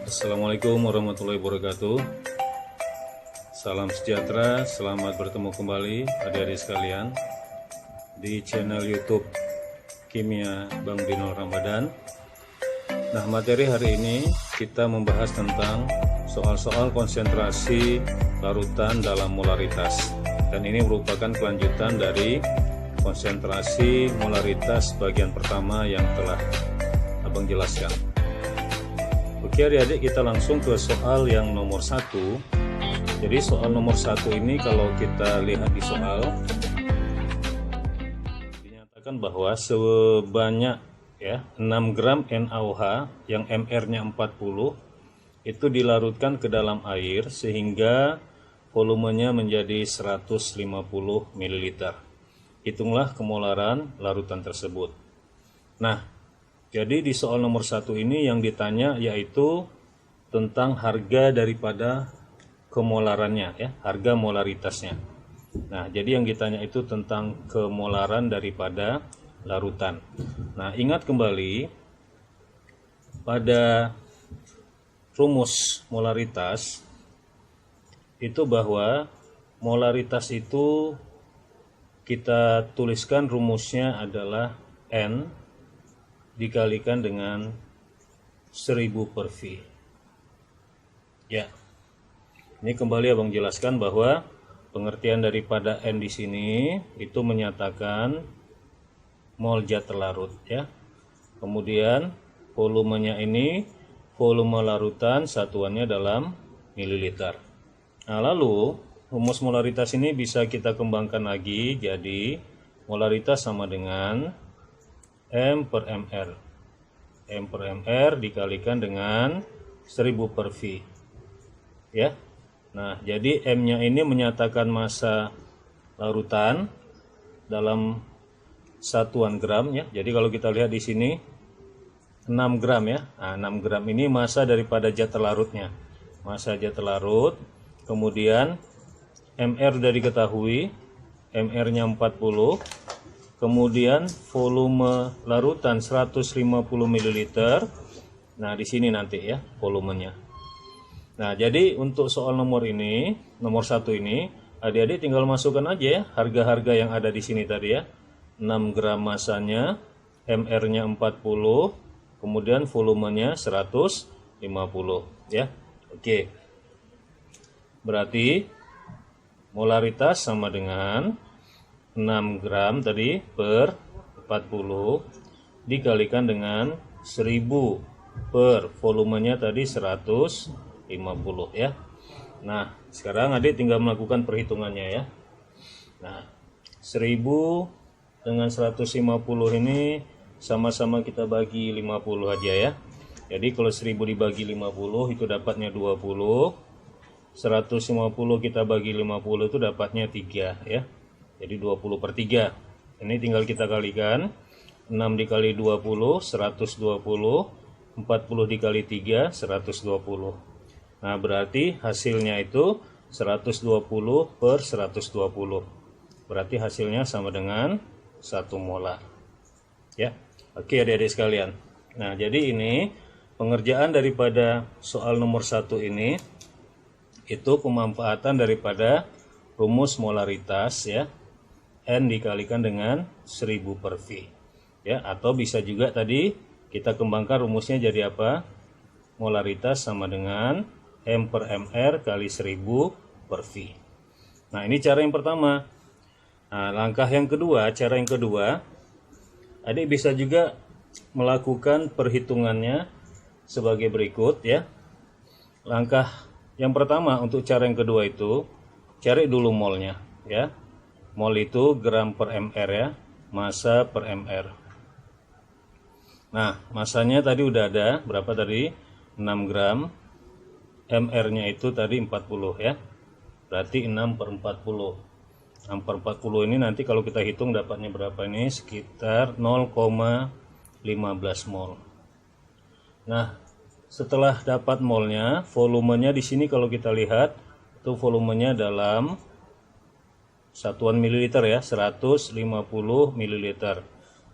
Assalamualaikum warahmatullahi wabarakatuh. Salam sejahtera, selamat bertemu kembali adik-adik sekalian di channel YouTube Kimia Bang Dino Ramadan. Nah, materi hari ini kita membahas tentang soal-soal konsentrasi larutan dalam molaritas. Dan ini merupakan kelanjutan dari konsentrasi molaritas bagian pertama yang telah Abang jelaskan. Oke adik-adik, kita langsung ke soal yang nomor 1. Jadi soal nomor 1 ini kalau kita lihat di soal, dinyatakan bahwa sebanyak 6 gram NaOH yang MR-nya 40 itu dilarutkan ke dalam air sehingga volumenya menjadi 150 ml. Hitunglah kemolaran larutan tersebut. Nah, jadi di soal nomor 1 ini yang ditanya yaitu tentang harga daripada kemolarannya, harga molaritasnya. Nah, jadi yang ditanya itu tentang kemolaran daripada larutan. Nah, ingat kembali pada rumus molaritas itu bahwa molaritas itu kita tuliskan rumusnya adalah N dikalikan dengan 1000 per V. Ya, ini kembali abang jelaskan bahwa pengertian daripada N di sini itu menyatakan mol zat terlarut, Kemudian volumenya ini volume larutan, satuannya dalam mililiter. Nah, lalu rumus molaritas ini bisa kita kembangkan lagi jadi molaritas sama dengan M per MR. M per MR dikalikan dengan 1000 per V. Ya. Nah, jadi M-nya ini menyatakan massa larutan dalam satuan gram, Jadi kalau kita lihat di sini 6 gram, Nah, 6 gram ini massa daripada zat terlarutnya. Massa zat terlarut. Kemudian MR sudah diketahui, MR-nya 40. Kemudian volume larutan 150 ml. Nah, di sini nanti volumenya. Nah, jadi untuk soal nomor 1 ini, adik-adik tinggal masukkan aja harga-harga yang ada di sini tadi 6 gram masanya, MR-nya 40, kemudian volumenya 150 Oke. Berarti molaritas sama dengan 6 gram tadi per 40 dikalikan dengan 1000 per volumenya tadi 150 Nah, sekarang adik tinggal melakukan perhitungannya Nah, 1000 dengan 150 ini sama-sama kita bagi 50 aja Jadi kalau 1000 dibagi 50 itu dapatnya 20. 150 kita bagi 50 itu dapatnya 3 Jadi 20 per 3. Ini tinggal kita kalikan. 6 dikali 20, 120. 40 dikali 3, 120. Nah, berarti hasilnya itu 120 per 120. Berarti hasilnya sama dengan 1 molar. Oke adik-adik sekalian. Nah, jadi ini pengerjaan daripada soal nomor 1 ini itu pemanfaatan daripada rumus molaritas N dikalikan dengan 1000 per V. Atau bisa juga tadi kita kembangkan rumusnya jadi apa? Molaritas sama dengan M per MR kali 1000 per V. Nah, ini cara yang pertama. Nah, cara yang kedua, adik bisa juga melakukan perhitungannya sebagai berikut Langkah yang pertama untuk cara yang kedua itu cari dulu molnya Mol itu gram per MR massa per MR. Nah, massanya tadi udah ada, berapa tadi? 6 gram. MR-nya itu tadi 40 Berarti 6 per 40. 6 per 40 ini nanti kalau kita hitung dapatnya berapa ini? Sekitar 0,15 mol. Nah, setelah dapat molnya, volumenya di sini kalau kita lihat itu volumenya dalam satuan mililiter 150 ml.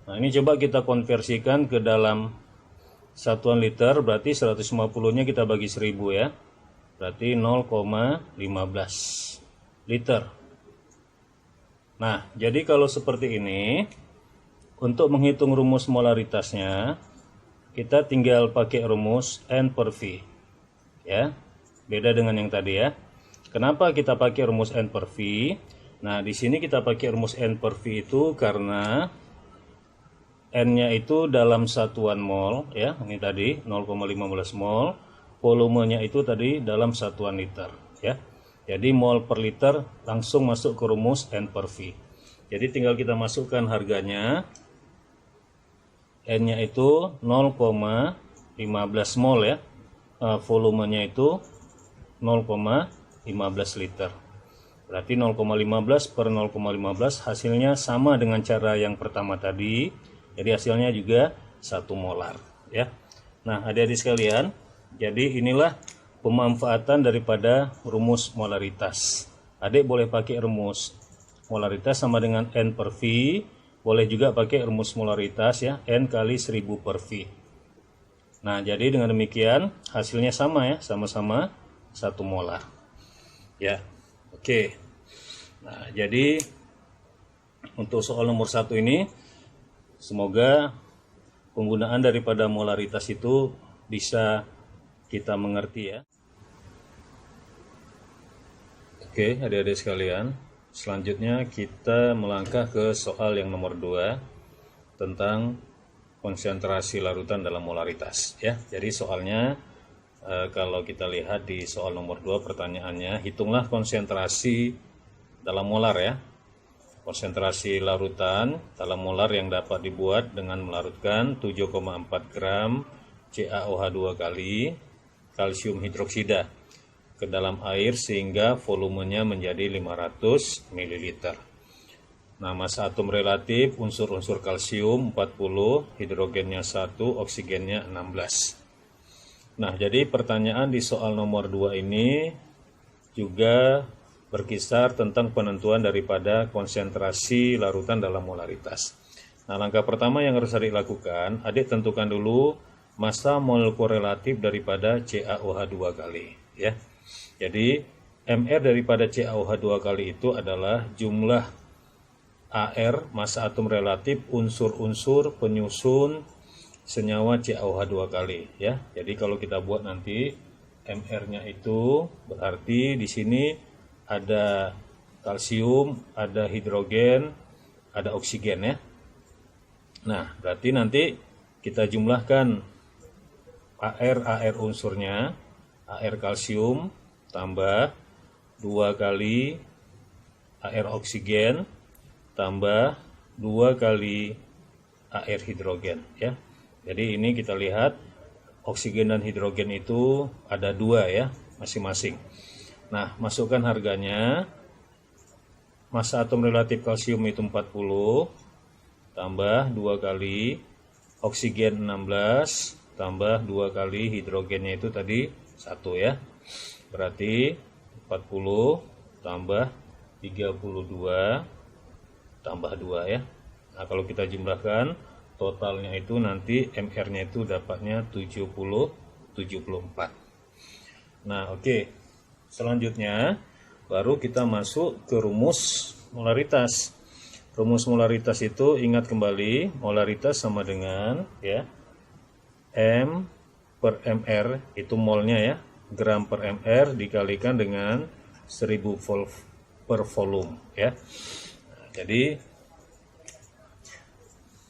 Nah, ini coba kita konversikan ke dalam satuan liter, berarti 150-nya kita bagi 1000 ya. Berarti 0,15 liter. Nah, jadi kalau seperti ini, untuk menghitung rumus molaritasnya, kita tinggal pakai rumus N per V. Ya, beda dengan yang tadi ya. Kenapa kita pakai rumus N per V? Nah, di sini kita pakai rumus N per V itu karena N-nya itu dalam satuan mol, ya, ini tadi 0,15 mol, volumenya itu tadi dalam satuan liter, ya. Jadi mol per liter langsung masuk ke rumus N per V. Jadi tinggal kita masukkan harganya, N-nya itu 0,15 mol ya, volumenya itu 0,15 liter. Berarti 0,15 per 0,15 hasilnya sama dengan cara yang pertama tadi. Jadi hasilnya juga 1 molar ya. Nah, adik-adik sekalian, jadi inilah pemanfaatan daripada rumus molaritas. Adik boleh pakai rumus molaritas sama dengan N per V, boleh juga pakai rumus molaritas ya, N kali 1000 per V. Nah, jadi dengan demikian hasilnya sama ya, sama-sama 1 molar. Ya. Oke. Nah, jadi untuk soal nomor 1 ini semoga penggunaan daripada molaritas itu bisa kita mengerti ya. Oke, adik-adik sekalian, selanjutnya kita melangkah ke soal yang nomor 2 tentang konsentrasi larutan dalam molaritas ya. Jadi soalnya kalau kita lihat di soal nomor 2 pertanyaannya, hitunglah konsentrasi dalam molar ya. Konsentrasi larutan dalam molar yang dapat dibuat dengan melarutkan 7,4 gram CaOH2 kali kalsium hidroksida ke dalam air sehingga volumenya menjadi 500 ml. Nah, massa atom relatif unsur-unsur kalsium 40, hidrogennya 1, oksigennya 16. Nah, jadi pertanyaan di soal nomor 2 ini juga berkisar tentang penentuan daripada konsentrasi larutan dalam molaritas. Nah, langkah pertama yang harus adik lakukan, adik tentukan dulu massa mol korelatif daripada CaOH2 kali ya. Jadi MR daripada CaOH2 kali itu adalah jumlah AR, massa atom relatif unsur-unsur penyusun senyawa CaOH2 kali ya. Jadi kalau kita buat nanti MR-nya itu berarti di sini ada kalsium, ada hidrogen, ada oksigen ya. Nah, berarti nanti kita jumlahkan AR unsurnya, AR kalsium tambah 2 kali AR oksigen tambah 2 kali AR hidrogen ya. Jadi ini kita lihat oksigen dan hidrogen itu ada 2 ya masing-masing. Nah, masukkan harganya. Massa atom relatif kalsium itu 40 tambah 2 kali oksigen 16 tambah 2 kali hidrogennya itu tadi 1 ya. Berarti 40 tambah 32 tambah 2 ya. Nah, kalau kita jumlahkan totalnya itu nanti MR-nya itu dapatnya 74. Nah, oke. Selanjutnya baru kita masuk ke rumus molaritas. Rumus molaritas itu ingat kembali, molaritas sama dengan ya M per MR itu molnya ya, gram per MR dikalikan dengan 1000 volt per volume ya. Nah, jadi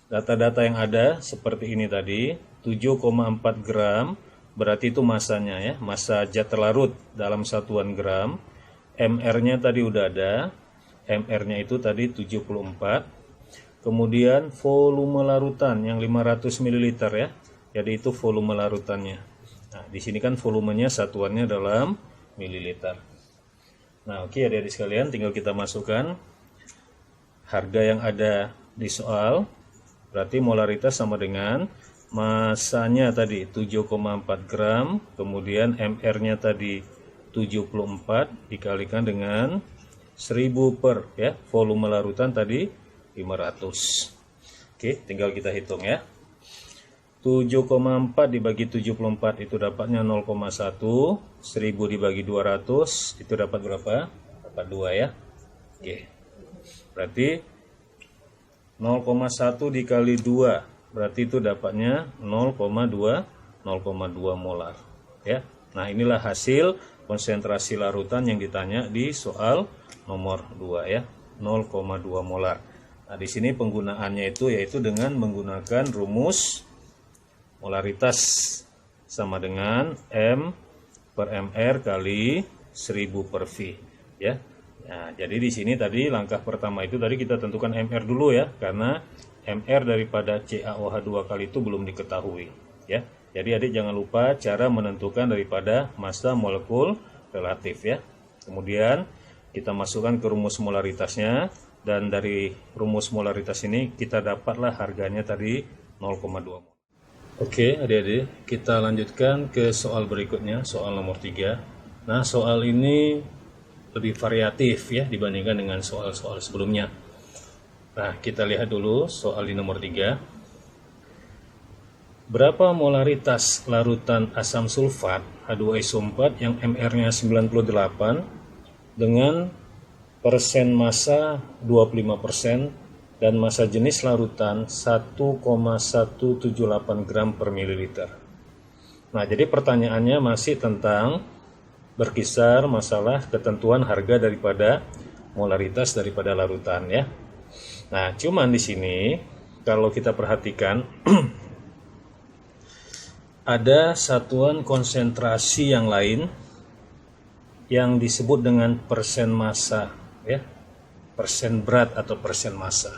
data-data yang ada seperti ini tadi, 7,4 gram berarti itu masanya ya, massa zat terlarut dalam satuan gram. MR-nya tadi udah ada, MR-nya itu tadi 74. Kemudian volume larutan yang 500 ml ya, jadi itu volume larutannya. Nah, di sini kan volumenya satuannya dalam mililiter. Nah, oke adik-adik sekalian, tinggal kita masukkan harga yang ada di soal. Berarti molaritas sama dengan masanya tadi 7,4 gram, kemudian MR-nya tadi 74 dikalikan dengan 1000 per ya, volume larutan tadi 500. Oke, tinggal kita hitung ya. 7,4 dibagi 74 itu dapatnya 0,1. 1000 dibagi 200 itu dapat berapa? Dapat 2 ya. Oke. Berarti 0,1 dikali 2 berarti itu dapatnya 0,2 molar ya. Nah, inilah hasil konsentrasi larutan yang ditanya di soal nomor 2 ya, 0,2 molar. Nah, di sini penggunaannya itu yaitu dengan menggunakan rumus molaritas sama dengan M per MR kali 1000 per V ya. Nah, jadi di sini tadi langkah pertama itu tadi kita tentukan MR dulu ya, karena MR daripada CaOH2 kali itu belum diketahui ya. Jadi adik jangan lupa cara menentukan daripada massa molekul relatif ya. Kemudian kita masukkan ke rumus molaritasnya, dan dari rumus molaritas ini kita dapatlah harganya tadi 0,2 mol. Oke adik-adik, kita lanjutkan ke soal berikutnya, soal nomor 3. Nah, soal ini lebih variatif ya dibandingkan dengan soal-soal sebelumnya. Nah, kita lihat dulu soal di nomor 3. Berapa molaritas larutan asam sulfat H2SO4 yang MR-nya 98 dengan persen massa 25% dan massa jenis larutan 1,178 gram per mililiter. Nah, jadi pertanyaannya masih tentang berkisar masalah ketentuan harga daripada molaritas daripada larutan ya. Nah, cuman di sini kalau kita perhatikan ada satuan konsentrasi yang lain yang disebut dengan persen massa ya. Persen berat atau persen massa.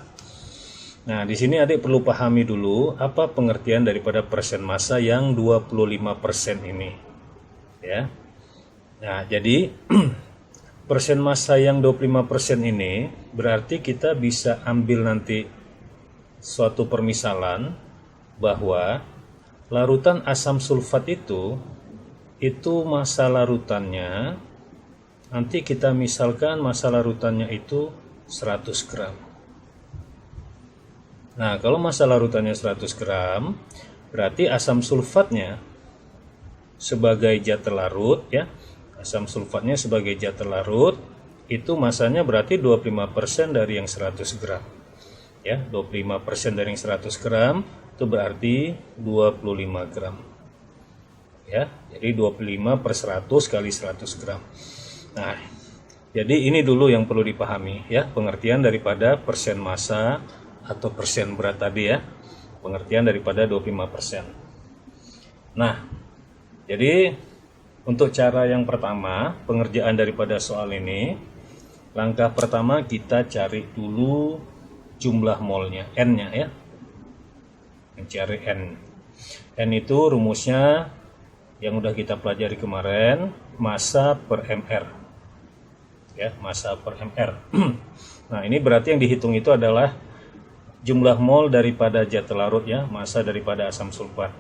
Nah, di sini adik perlu pahami dulu apa pengertian daripada persen massa yang 25% ini ya. Nah, jadi persen massa yang 25% ini berarti kita bisa ambil nanti suatu permisalan bahwa larutan asam sulfat itu massa larutannya, nanti kita misalkan massa larutannya itu 100 gram. Nah, kalau massa larutannya 100 gram, berarti asam sulfatnya sebagai zat terlarut ya. Asam sulfatnya sebagai zat terlarut itu massanya berarti 25% dari yang 100 gram. Ya, 25% dari yang 100 gram itu berarti 25 gram. Ya, jadi 25 per 100 kali 100 gram. Nah, jadi ini dulu yang perlu dipahami ya, pengertian daripada persen massa atau persen berat tadi ya, pengertian daripada 25%. Nah, jadi untuk cara yang pertama, pengerjaan daripada soal ini, langkah pertama kita cari dulu jumlah molnya, N-nya ya. Mencari N. N itu rumusnya yang udah kita pelajari kemarin, massa per MR. Ya, massa per MR. Nah, ini berarti yang dihitung itu adalah jumlah mol daripada zat terlarut ya, massa daripada asam sulfat.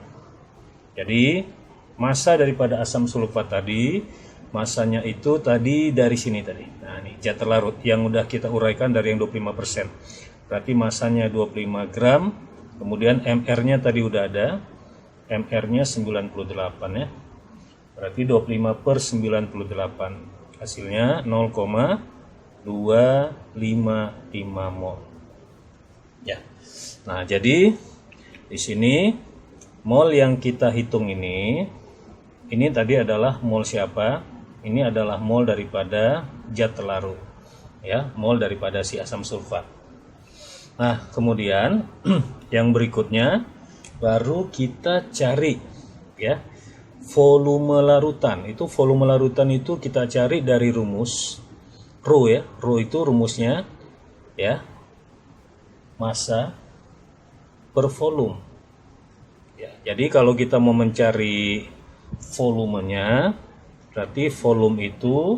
Jadi massa daripada asam sulfat tadi, massanya itu tadi dari sini tadi. Nah, ini zat terlarut yang udah kita uraikan dari yang 25%. Berarti massanya 25 gram, kemudian MR-nya tadi udah ada, MR-nya 98 ya. Berarti 25 per 98. Hasilnya 0,255 mol. Ya. Nah, jadi di sini mol yang kita hitung ini tadi adalah mol siapa? Ini adalah mol daripada zat terlarut. Ya, mol daripada si asam sulfat. Nah, kemudian yang berikutnya baru kita cari ya volume larutan. Itu volume larutan itu kita cari dari rumus Rho ya. Rho itu rumusnya ya massa per volume. Ya, jadi kalau kita mau mencari volumenya, berarti volume itu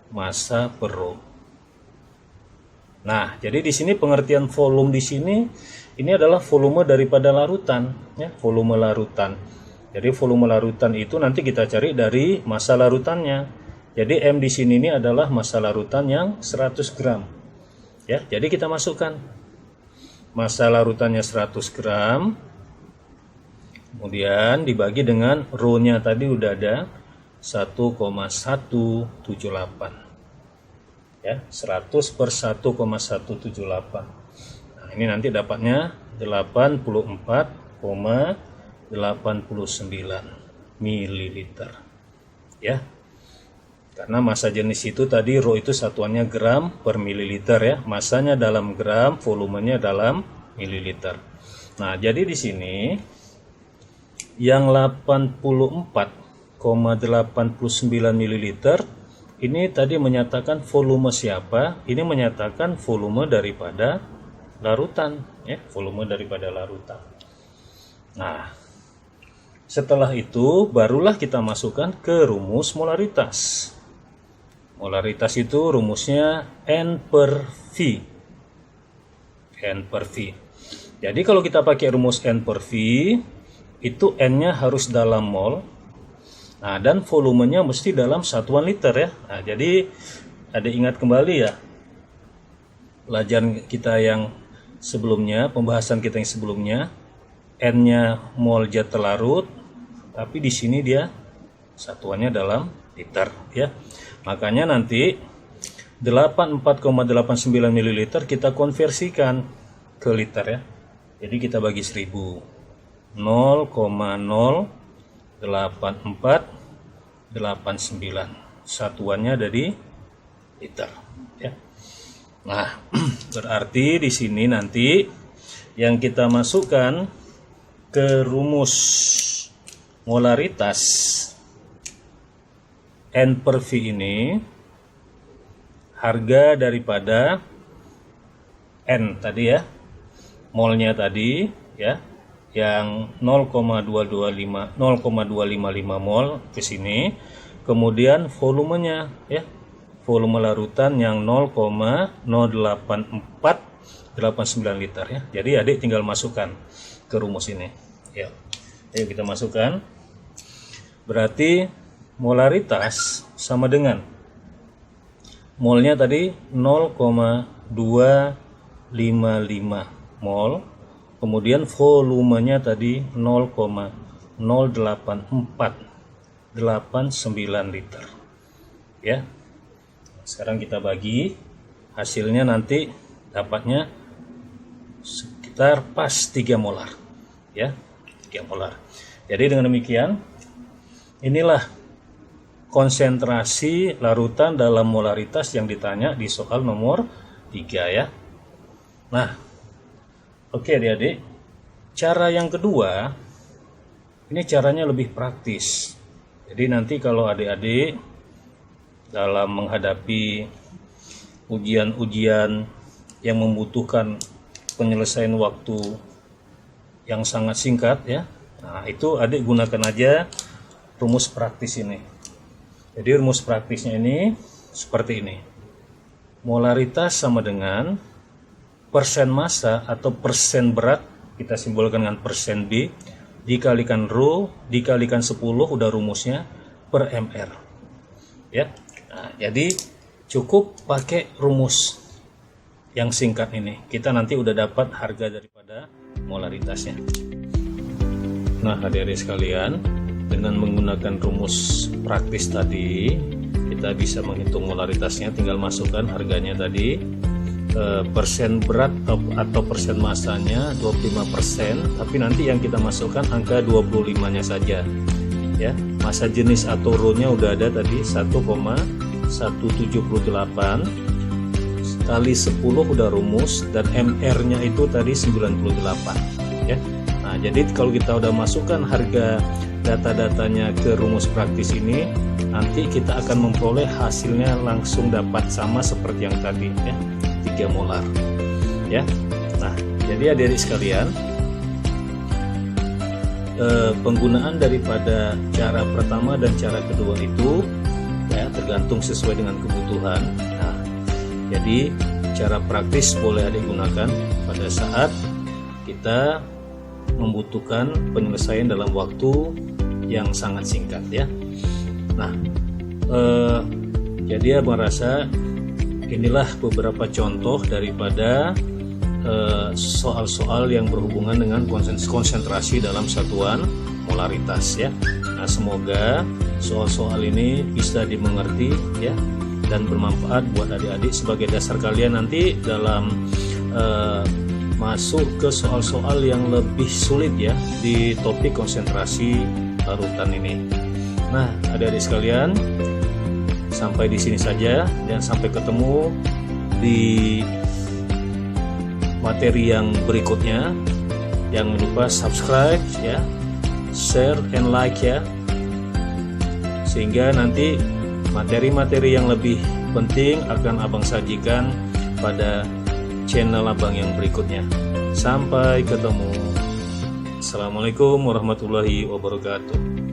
massa per Rho. Nah, jadi di sini pengertian volume di sini ini adalah volume daripada larutan, ya, volume larutan. Jadi volume larutan itu nanti kita cari dari massa larutannya. Jadi M di sini ini adalah massa larutan yang 100 gram. Ya, jadi kita masukkan massa larutannya 100 gram Kemudian dibagi dengan rho-nya tadi udah ada 1,178. Ya, 100 per 1,178. Nah, ini nanti dapatnya 84,89 ml. Ya. Karena massa jenis itu tadi rho itu satuannya gram per mililiter ya. Masanya dalam gram, volumenya dalam mililiter. Nah, jadi di sini yang 84,89 ml ini tadi menyatakan volume siapa? Ini menyatakan volume daripada larutan ya, volume daripada larutan. Nah, setelah itu barulah kita masukkan ke rumus molaritas. Molaritas itu rumusnya N per V. N per V. Jadi kalau kita pakai rumus N per V, itu N-nya harus dalam mol. Nah, dan volumenya mesti dalam satuan liter ya. Nah, jadi ada ingat kembali ya, pelajaran kita yang sebelumnya, pembahasan kita yang sebelumnya, N-nya mol zat terlarut, tapi di sini dia satuannya dalam liter ya. Makanya nanti 84,89 ml kita konversikan ke liter ya. Jadi kita bagi 1000. 0,08489. Satuannya dari liter ya. Nah, berarti di sini nanti yang kita masukkan ke rumus molaritas N per V ini, harga daripada N tadi ya, molnya tadi ya, yang 0,255 mol ke sini, kemudian volumenya ya, volume larutan yang 0,08489 liter ya. Jadi adik tinggal masukkan ke rumus ini ya. Ayo kita masukkan. Berarti molaritas sama dengan molnya tadi 0,255 mol, kemudian volumenya tadi 0,08489 liter ya. Sekarang kita bagi, hasilnya nanti dapatnya sekitar pas 3 molar ya, 3 molar. Jadi dengan demikian, inilah konsentrasi larutan dalam molaritas yang ditanya di soal nomor 3 ya. Nah, oke adik-adik, cara yang kedua, ini caranya lebih praktis. Jadi nanti kalau adik-adik dalam menghadapi ujian-ujian yang membutuhkan penyelesaian waktu yang sangat singkat ya, nah itu adik gunakan aja rumus praktis ini. Jadi rumus praktisnya ini seperti ini. Molaritas sama dengan persen massa atau persen berat, kita simbolkan dengan persen B, dikalikan rho, dikalikan 10, udah rumusnya, per mr. Ya. Nah, jadi cukup pakai rumus yang singkat ini. Kita nanti udah dapat harga daripada molaritasnya. Nah, adik-adik sekalian, dengan menggunakan rumus praktis tadi, kita bisa menghitung molaritasnya. Tinggal masukkan harganya tadi, persen berat atau persen massanya 25%, tapi nanti yang kita masukkan angka 25-nya saja ya. Massa jenis atau rho-nya udah ada tadi 1,178 kali 10 udah rumus, dan mr-nya itu tadi 98 ya. Nah, jadi kalau kita udah masukkan harga data-datanya ke rumus praktis ini, nanti kita akan memperoleh hasilnya langsung dapat sama seperti yang tadi ya, 3 molar ya. Nah, jadi adik-adik sekalian, penggunaan daripada cara pertama dan cara kedua itu ya tergantung sesuai dengan kebutuhan. Nah, jadi cara praktis boleh adik gunakan pada saat kita membutuhkan penyelesaian dalam waktu yang sangat singkat ya. Nah, jadi abang rasa inilah beberapa contoh daripada soal-soal yang berhubungan dengan konsentrasi dalam satuan molaritas ya. Nah, semoga soal-soal ini bisa dimengerti ya dan bermanfaat buat adik-adik sebagai dasar kalian nanti dalam masuk ke soal-soal yang lebih sulit ya di topik konsentrasi larutan ini. Nah, adik-adik sekalian, sampai di sini saja dan sampai ketemu di materi yang berikutnya. Jangan lupa subscribe ya, share and like ya, sehingga nanti materi-materi yang lebih penting akan abang sajikan pada channel abang yang berikutnya. Sampai ketemu. Assalamualaikum warahmatullahi wabarakatuh.